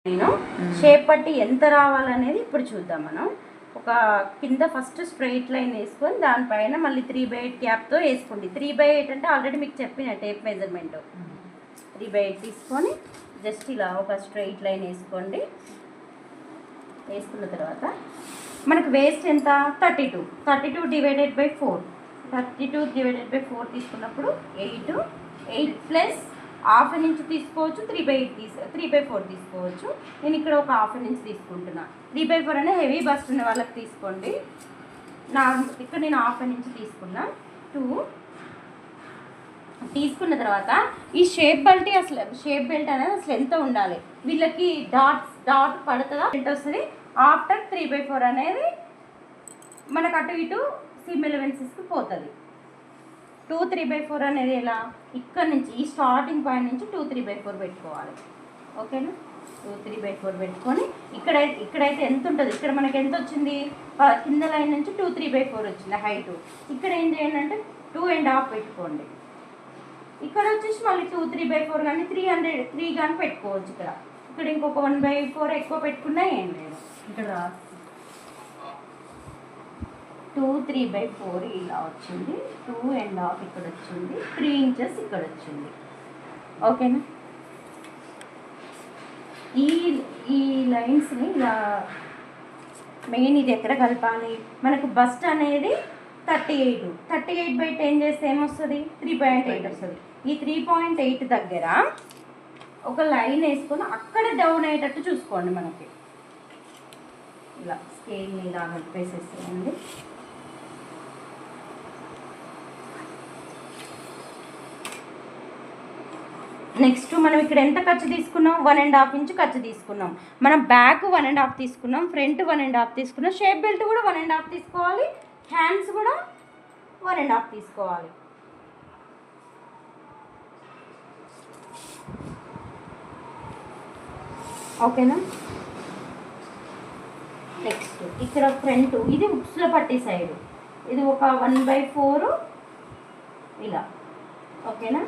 నేను షేప్ పట్టి ఎంత రావాలనేది ఇప్పుడు చూద్దాం. మనం ఒక కింద ఫస్ట్ స్ట్రైట్ లైన్ వేసుకొని దానిపైన మళ్ళీ 3/8 క్యాప్తో వేసుకోండి. 3/8 అంటే ఆల్రెడీ మీకు చెప్పిన టేప్ మెజర్మెంట్ 3/8 తీసుకొని జస్ట్ ఇలా ఒక స్ట్రైట్ లైన్ వేసుకోండి. వేసుకున్న తర్వాత మనకు వేస్ట్ ఎంత 32 డివైడెడ్ బై 4 తీసుకున్నప్పుడు 8 ప్లస్ ½ ఇంచ్ తీసుకోవచ్చు, 3/4 తీసుకోవచ్చు. నేను ఇక్కడ ఒక ½ ఇంచ్ తీసుకుంటున్నా. 3/4 అనే హెవీ బస్ట్ ఉన్న వాళ్ళకి తీసుకోండి. ఇక్కడ నేను ½ ఇంచ్ తీసుకున్నా. 2 తీసుకున్న తర్వాత ఈ షేప్ బెల్ట్ అనేది అసలు ఎంత ఉండాలి, వీళ్ళకి డాట్ పడుతుందా ఎంత వస్తుంది ఆఫ్టర్ 3/4 అనేది మనకు అటు ఇటు సీమ్ ఎలివెన్సెస్కి పోతుంది. 2 3/4 అనేది ఎలా, ఇక్కడ నుంచి ఈ స్టార్టింగ్ పాయింట్ నుంచి 2 3/4 పెట్టుకోవాలి. ఓకేనా, 2 3/4 పెట్టుకొని ఇక్కడైతే ఎంత ఉంటుంది, ఇక్కడ మనకి ఎంత వచ్చింది, కింద లైన్ నుంచి 2 3/4 వచ్చింది హైటు. ఇక్కడ ఏం చేయండి అంటే 2.5 పెట్టుకోండి. ఇక్కడ వచ్చేసి మళ్ళీ 2 3/4 కానీ 3 కానీ పెట్టుకోవచ్చు. ఇక్కడ ఇంకొక 1/4 ఎక్కువ పెట్టుకున్నా ఏం లేదు. ఇక్కడ 2 3/4 ఇలా వచ్చింది, 2.5 ఇక్కడ వచ్చింది, 3 ఇంచెస్ ఇక్కడ వచ్చింది. ఓకేనా, ఈ లైన్స్ని ఇలా మెయిన్ ఇది ఎక్కడ కలపాలి, మనకు బస్ట్ అనేది 38/10 చేస్తే ఏమొస్తుంది 3.8 వస్తుంది. ఈ 3.8 దగ్గర ఒక లైన్ వేసుకొని అక్కడ డౌన్ అయ్యేటట్టు చూసుకోండి. మనకి ఇలా స్కేల్ని ఇలా కలిపేసేసేయండి. నెక్స్ట్ మనం ఇక్కడ ఎంత ఖర్చు తీసుకున్నాం, 1.5 ఇంచ్ ఖర్చు తీసుకున్నాం. మనం బ్యాక్ 1.5 తీసుకున్నాం, ఫ్రంట్ 1.5 తీసుకున్నాం, షేప్ బెల్ట్ కూడా 1.5 తీసుకోవాలి, హ్యాండ్స్ కూడా 1.5 తీసుకోవాలి. ఓకేనా, నెక్స్ట్ ఇక్కడ ఫ్రంట్ ఇది ఉక్స్లో పట్టి సైడ్, ఇది ఒక 1/4 ఇలా. ఓకేనా,